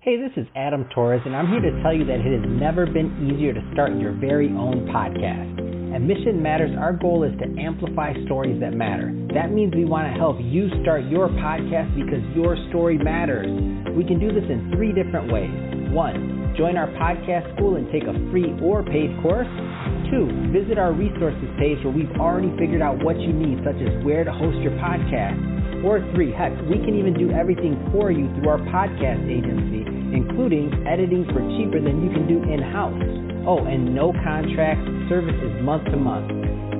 Hey, this is Adam Torres, and I'm here to tell you that it has never been easier to start your very own podcast. At Mission Matters, our goal is to amplify stories that matter. That means we want to help you start your podcast because your story matters. We can do this in 3 different ways. 1, join our podcast school and take a free or paid course. 2, visit our resources page where we've already figured out what you need, such as where to host your podcast. Or 3, heck, we can even do everything for you through our podcast agency, including editing for cheaper than you can do in-house. Oh, and no contracts, service is month to month.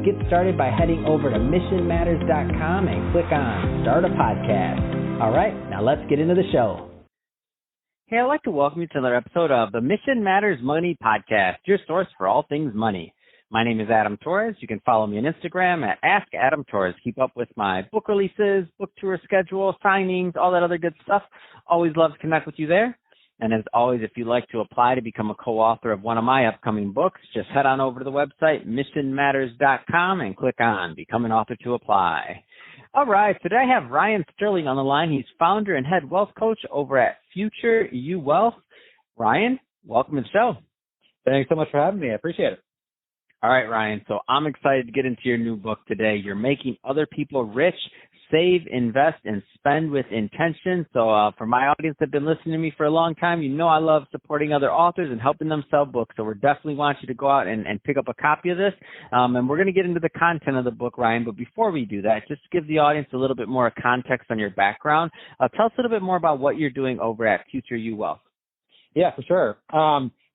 Get started by heading over to missionmatters.com and click on Start a Podcast. All right, now let's get into the show. Hey, I'd like to welcome you to another episode of the Mission Matters Money Podcast, your source for all things money. My name is Adam Torres. You can follow me on Instagram at AskAdamTorres. Keep up with my book releases, book tour schedule, signings, all that other good stuff. Always love to connect with you there. And as always, if you'd like to apply to become a co-author of one of my upcoming books, just head on over to the website, missionmatters.com, and click on Become an Author to apply. All right, today I have Ryan Sterling on the line. He's founder and head wealth coach over at Future You Wealth. Ryan, welcome to the show. Thanks so much for having me. I appreciate it. All right, Ryan. So I'm excited to get into your new book today. You're Making Other People Rich, Save, Invest, and Spend with Intention. So for my audience that have been listening to me for a long time, you know I love supporting other authors and helping them sell books. So we definitely want you to go out and pick up a copy of this. And we're going to get into the content of the book, Ryan. But before we do that, just to give the audience a little bit more context on your background, tell us a little bit more about what you're doing over at Future You Wealth. Yeah, for sure.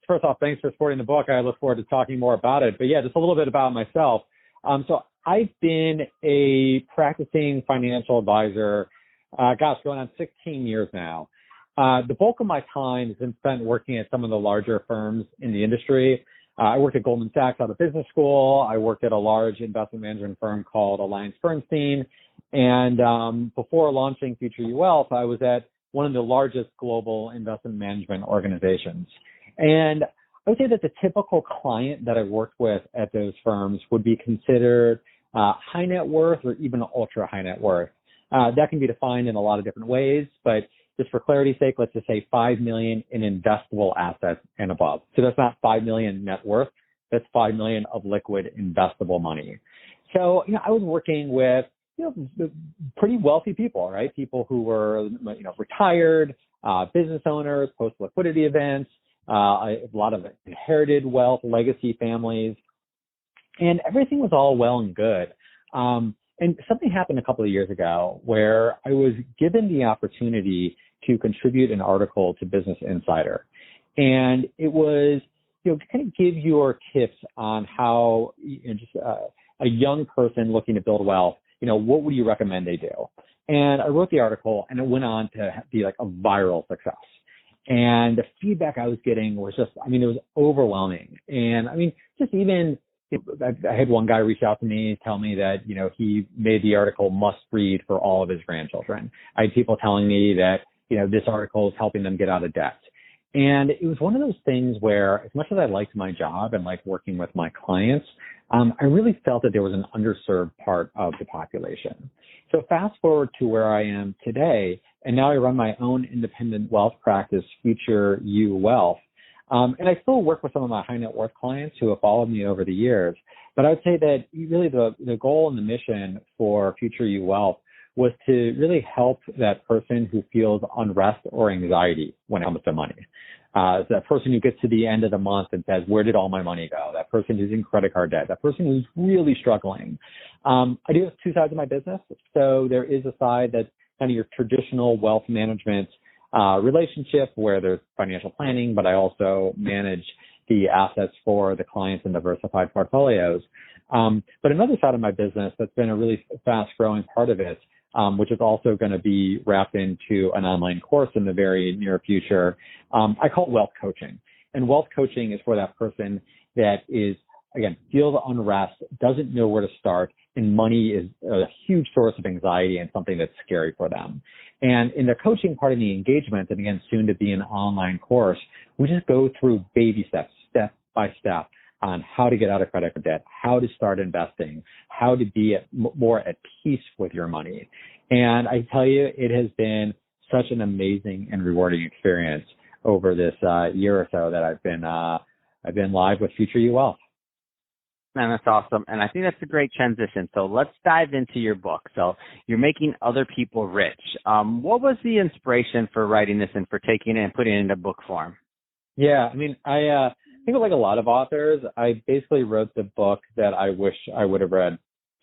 First off, thanks for supporting the book. I look forward to talking more about it. But yeah, just a little bit about myself. So I've been a practicing financial advisor, going on 16 years now. The bulk of my time has been spent working at some of the larger firms in the industry. I worked at Goldman Sachs out of business school. I worked at a large investment management firm called AllianceBernstein. And before launching Future You Wealth, I was at one of the largest global investment management organizations. And I would say that the typical client that I worked with at those firms would be considered high net worth or even ultra high net worth. That can be defined in a lot of different ways, but just for clarity's sake, let's just say $5 million in investable assets and above. So that's not $5 million net worth. That's $5 million of liquid investable money. So, I was working with, pretty wealthy people, right? People who were, retired, business owners, post-liquidity events, a lot of inherited wealth, legacy families, and everything was all well and good. And something happened a couple of years ago where I was given the opportunity to contribute an article to Business Insider. And it was, kind of give your tips on how, a young person looking to build wealth, what would you recommend they do? And I wrote the article and it went on to be like a viral success. And the feedback I was getting was just, it was overwhelming. And I had one guy reach out to me, tell me that, he made the article must read for all of his grandchildren. I had people telling me that, this article is helping them get out of debt. And it was one of those things where as much as I liked my job and liked working with my clients, I really felt that there was an underserved part of the population. So fast forward to where I am today, and now I run my own independent wealth practice, Future You Wealth. And I still work with some of my high net worth clients who have followed me over the years. But I would say that really the goal and the mission for Future You Wealth was to really help that person who feels unrest or anxiety when it comes to money. That person who gets to the end of the month and says, where did all my money go? That person who's in credit card debt, that person who's really struggling. I do have 2 sides of my business. So there is a side that's kind of your traditional wealth management relationship where there's financial planning, but I also manage the assets for the clients in diversified portfolios. But another side of my business that's been a really fast growing part of it, which is also going to be wrapped into an online course in the very near future. I call it wealth coaching. And wealth coaching is for that person that is, again, feels unrest, doesn't know where to start, and money is a huge source of anxiety and something that's scary for them. And in the coaching part of the engagement, and again, soon to be an online course, we just go through baby steps, step by step, on how to get out of credit card debt, how to start investing, how to be more at peace with your money. And I tell you, it has been such an amazing and rewarding experience. over this year or so that I've been live with Future You Wealth. Man, that's awesome. And I think that's a great transition. So let's dive into your book. So you're making other people rich. What was the inspiration for writing this and for taking it and putting it into book form? Yeah, I mean, I think like a lot of authors, I basically wrote the book that I wish I would have read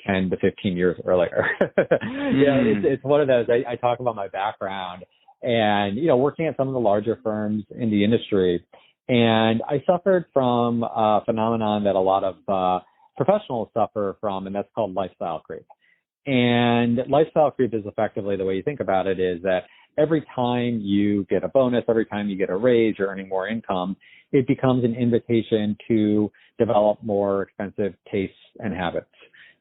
10 to 15 years earlier. Yeah, it's one of those. I talk about my background and, working at some of the larger firms in the industry. And I suffered from a phenomenon that a lot of professionals suffer from, and that's called lifestyle creep. And lifestyle creep is effectively, the way you think about it, is that every time you get a bonus, every time you get a raise, you're earning more income, it becomes an invitation to develop more expensive tastes and habits.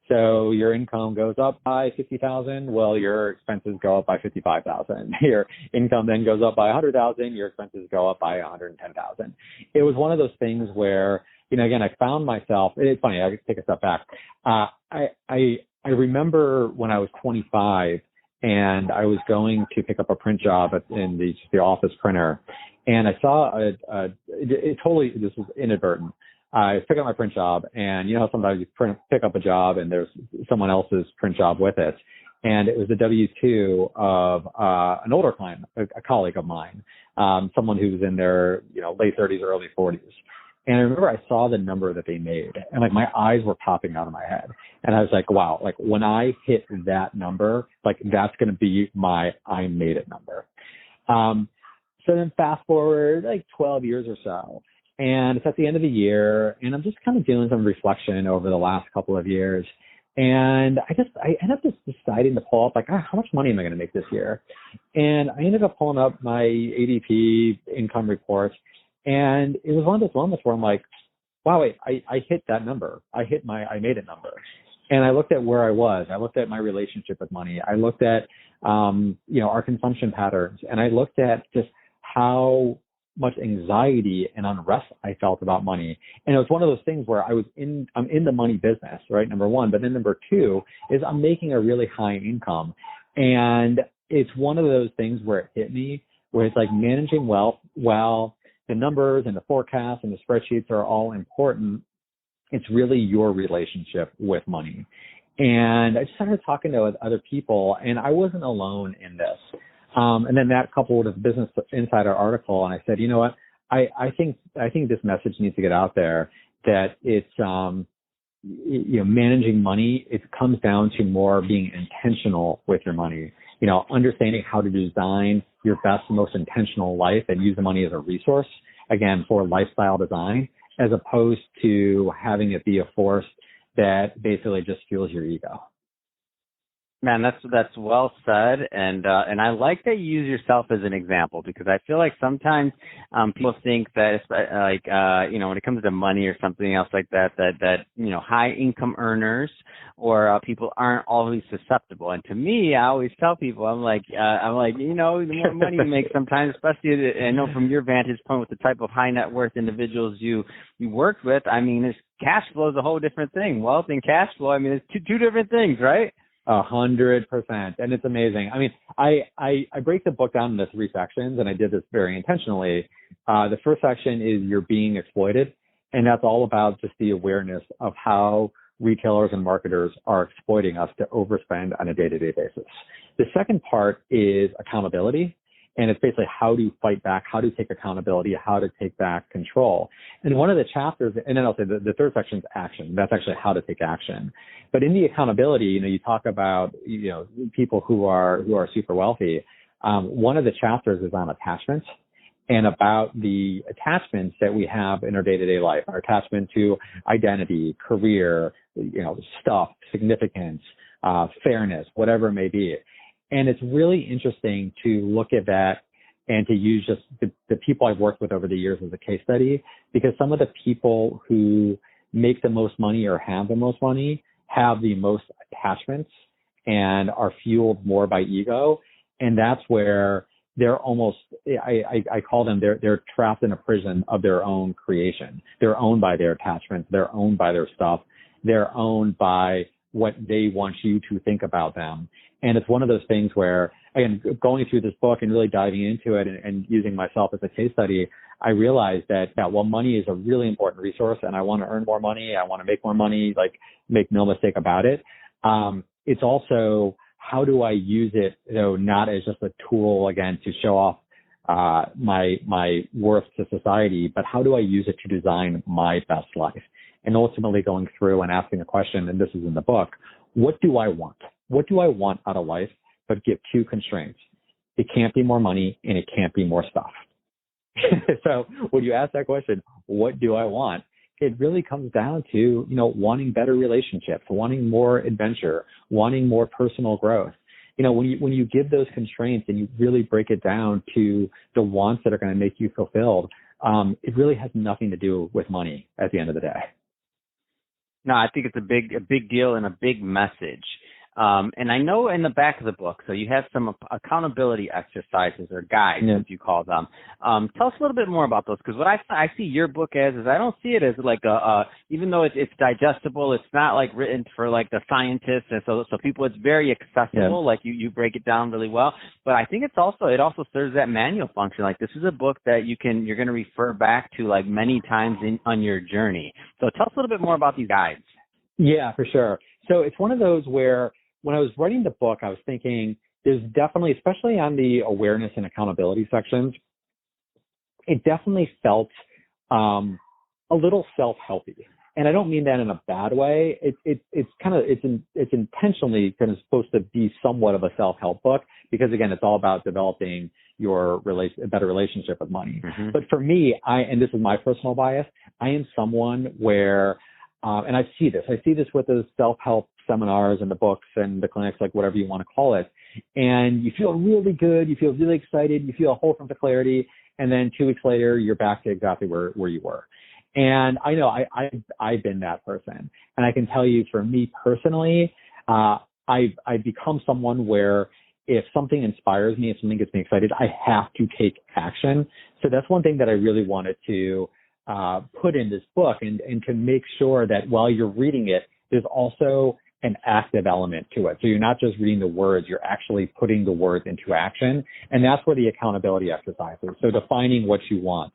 So your income goes up by $50,000. Well, your expenses go up by $55,000. Your income then goes up by $100,000. Your expenses go up by $110,000. It was one of those things where, again, I found myself. It's funny. I take a step back. I remember when I was 25 and I was going to pick up a print job in the office printer, and I saw this was inadvertent. I was picking up my print job, and sometimes you pick up a job and there's someone else's print job with it. And it was the W-2 of an older client, a colleague of mine, someone who was in their late 30s, early 40s. And I remember I saw the number that they made, and like my eyes were popping out of my head. And I was like, wow, like when I hit that number, like that's going to be my I made it number. So then fast forward like 12 years or so, and it's at the end of the year, and I'm just kind of doing some reflection over the last couple of years. And I ended up just deciding to pull up like, how much money am I going to make this year? And I ended up pulling up my ADP income report. And it was one of those moments where I'm like, wow, wait, I hit that number. I made it number. And I looked at where I was. I looked at my relationship with money. I looked at, our consumption patterns. And I looked at just how much anxiety and unrest I felt about money. And it was one of those things where I'm in the money business, right? Number one. But then number two is I'm making a really high income. And it's one of those things where it hit me, where it's like managing wealth, while the numbers and the forecasts and the spreadsheets are all important, it's really your relationship with money. And I just started talking to other people, and I wasn't alone in this. And then that coupled with a Business Insider article, and I said, you know what, I think this message needs to get out there, that it's managing money, it comes down to more being intentional with your money. Understanding how to design your best, most intentional life and use the money as a resource, again, for lifestyle design, as opposed to having it be a force that basically just fuels your ego. Man, that's well said, and I like that you use yourself as an example, because I feel like sometimes people think that it's when it comes to money or something else like that high income earners or people aren't always susceptible. And to me, I always tell people, I'm like the more money you make, sometimes, especially I know from your vantage point with the type of high net worth individuals you work with, I mean, cash flow is a whole different thing. Wealth and cash flow, I mean, it's two different things, right? 100%. And it's amazing. I mean, I break the book down into 3 sections, and I did this very intentionally. The first section is you're being exploited. And that's all about just the awareness of how retailers and marketers are exploiting us to overspend on a day-to-day basis. The second part is accountability. And it's basically how to fight back, how to take accountability, how to take back control. And one of the chapters, and then I'll say the third section is action. That's actually how to take action. But in the accountability, you talk about, people who are super wealthy. One of the chapters is on attachments, and about the attachments that we have in our day-to-day life, our attachment to identity, career, stuff, significance, fairness, whatever it may be. And it's really interesting to look at that and to use just the people I've worked with over the years as a case study, because some of the people who make the most money or have the most money have the most attachments and are fueled more by ego. And that's where they're almost, I call them, they're trapped in a prison of their own creation. They're owned by their attachments. They're owned by their stuff. They're owned by what they want you to think about them. And it's one of those things where again, going through this book and really diving into it and using myself as a case study, I realized that, while money is a really important resource and I want to earn more money, I want to make more money, like, make no mistake about it. It's also, how do I use it, not as just a tool, again, to show off my worth to society, but how do I use it to design my best life? And ultimately going through and asking the question, and this is in the book, what do I want? What do I want out of life, but give two constraints? It can't be more money and it can't be more stuff. So when you ask that question, what do I want? It really comes down to, wanting better relationships, wanting more adventure, wanting more personal growth. When you give those constraints and you really break it down to the wants that are going to make you fulfilled, it really has nothing to do with money at the end of the day. No, I think it's a big deal and a big message. And I know in the back of the book, so you have some accountability exercises or guides, as you call them. Tell us a little bit more about those, because what I see your book as is I don't see it as like even though it's digestible, it's not like written for like the scientists, and so people, it's very accessible. Like you break it down really well. But I think it also serves that manual function. Like, this is a book that you're going to refer back to like many times on your journey. So tell us a little bit more about these guides. Yeah, for sure. So it's one of those where, when I was writing the book, I was thinking there's definitely, especially on the awareness and accountability sections, it definitely felt a little self-helpy. And I don't mean that in a bad way. It's intentionally kind of supposed to be somewhat of a self-help book, because again, it's all about developing a better relationship with money. Mm-hmm. But for me, and this is my personal bias, I am someone where, and I see this with those self-help seminars and the books and the clinics, like whatever you want to call it. And you feel really good. You feel really excited. You feel a whole sense of clarity. And then 2 weeks later, you're back to exactly where you were. And I know I've been that person. And I can tell you, for me personally, I've become someone where if something inspires me, if something gets me excited, I have to take action. So that's one thing that I really wanted to put in this book, and to make sure that while you're reading it, there's also an active element to it. So you're not just reading the words, you're actually putting the words into action. And that's where the accountability exercises. So defining what you want,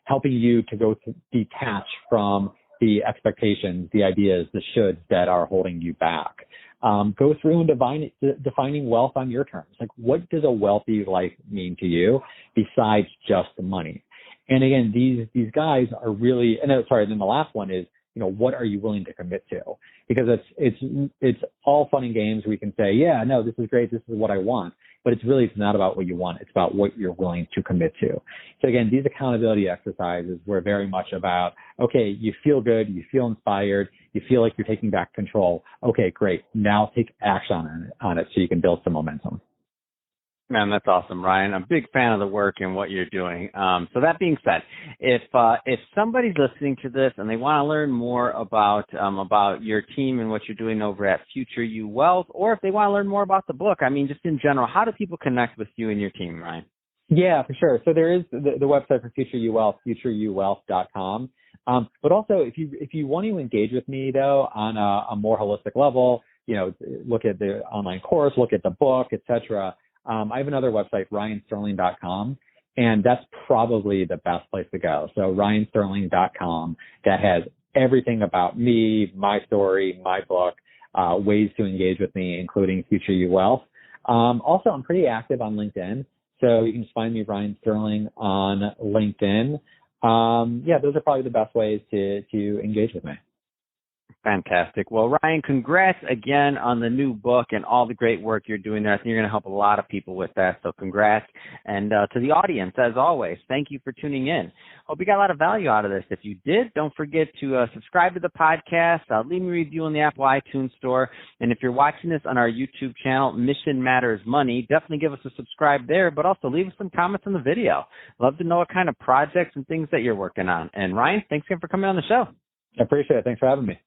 helping you to go to detach from the expectations, the ideas, the shoulds that are holding you back. Go through and defining wealth on your terms. Like, what does a wealthy life mean to you besides just the money? And again, these guys are really, and then the last one is, what are you willing to commit to? Because it's all fun and games. We can say, yeah, no, this is great. This is what I want. But it's not about what you want. It's about what you're willing to commit to. So again, these accountability exercises were very much about, okay, you feel good. You feel inspired. You feel like you're taking back control. Okay, great. Now take action on it so you can build some momentum. Man, that's awesome, Ryan. I'm a big fan of the work and what you're doing. So that being said, if somebody's listening to this and they want to learn more about your team and what you're doing over at Future You Wealth, or if they want to learn more about the book, I mean, just in general, how do people connect with you and your team, Ryan? Yeah, for sure. So there is the website for Future You Wealth, futureyouwealth.com. But also, if you want to engage with me, though, on a more holistic level, look at the online course, look at the book, etc. I have another website, ryansterling.com, and that's probably the best place to go. So ryansterling.com, that has everything about me, my story, my book, ways to engage with me, including Future You Wealth. Also, I'm pretty active on LinkedIn, so you can just find me, Ryan Sterling, on LinkedIn. Those are probably the best ways to engage with me. Fantastic. Well, Ryan, congrats again on the new book and all the great work you're doing there. I think you're going to help a lot of people with that, so congrats. And to the audience, as always, thank you for tuning in. Hope you got a lot of value out of this. If you did, don't forget to subscribe to the podcast. Leave me a review in the Apple iTunes store. And if you're watching this on our YouTube channel, Mission Matters Money, definitely give us a subscribe there, but also leave us some comments on the video. Love to know what kind of projects and things that you're working on. And Ryan, thanks again for coming on the show. I appreciate it. Thanks for having me.